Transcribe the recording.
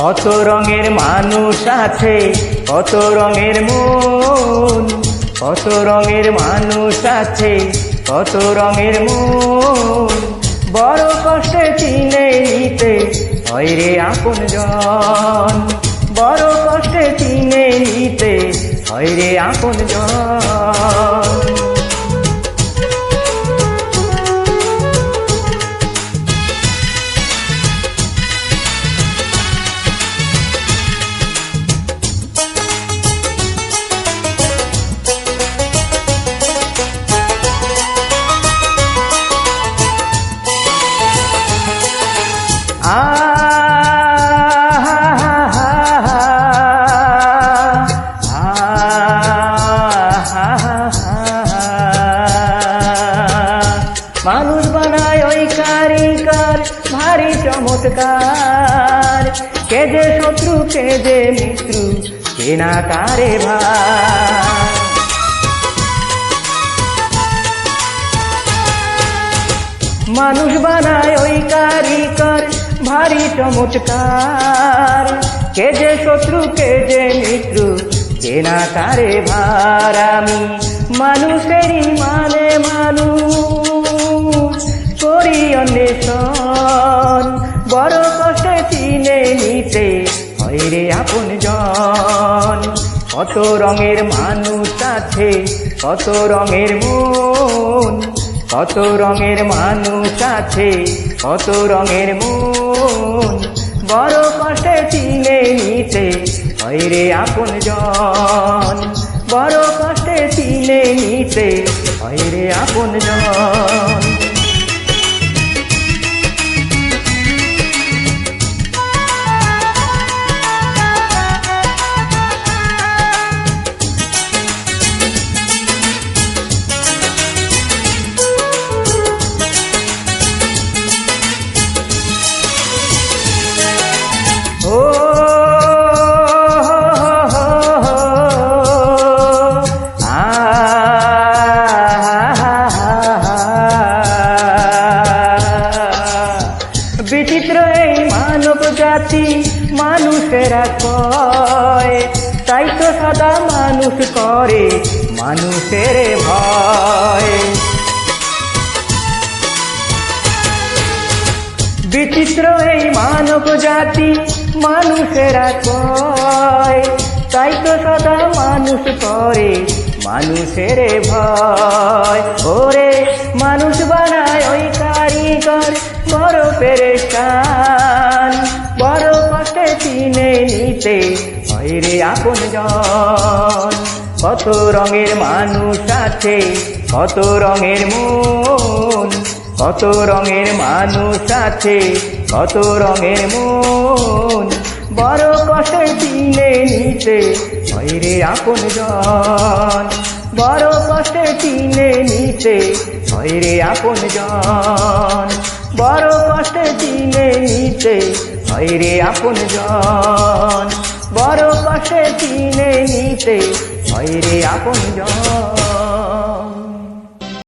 কত রঙের মানুষ আছে, কত রঙের মন, কত রঙের মানুষ আছে, কত রঙের মন। বড় কষ্টে চিনে নিতে হয় রে আপনজন, বড় কষ্টে চিনে নিতে হয় রে আপনজন। মানুষ বানায় ওই কারিগর ভারী চমৎকার, কে যে শত্রু কে যে মিত্র কে না কারে ভাই। মানুষ বানায় ওই কারিগর ভারী চমৎকার, কে যে শত্রু কে যে মিত্র কে না কারে ভার। আমি মানুষেরই মানে মানুষ করি অন্বেষণ, বড় কষ্টে চিনে নিতে হয় রে আপনজন। কত রঙের মানুষ আছে, কত রঙের মন, কত রঙের মানুষ আছে, কত রঙের মন। বড় কষ্টে চিনে নিতে হয় রে আপনজন, বড় কষ্টে চিনে নিতে হয় রে আপনজন। বিচিত্র এই মানব জাতি মানুষেরা কয়, তাই তো সদা মানুষ করে মানুষের ভয়। বিচিত্র এই মানব জাতি মানুষেরা কয়, তাই তো সদা মানুষ করে মানুষের ভয়। ওরে মানুষ বানায় ওই কারিগর বড় পেরেশান, বড় কষ্টে চিনে নিতে হয় রে আপনজন। কত রঙের মানুষ আছে, কত রঙের মন, কত রঙের মানুষ আছে, কত রঙের মন। বড় কষ্টে চিনে নিতে হয় রে আপনজন, বড় কষ্টে চিনে নিতে হয় রে আপনজন, বড় কষ্টে চিনে নিতে হয় রে আপনজন, বড় কষ্টে চিনে নিতে হয় রে আপনজন।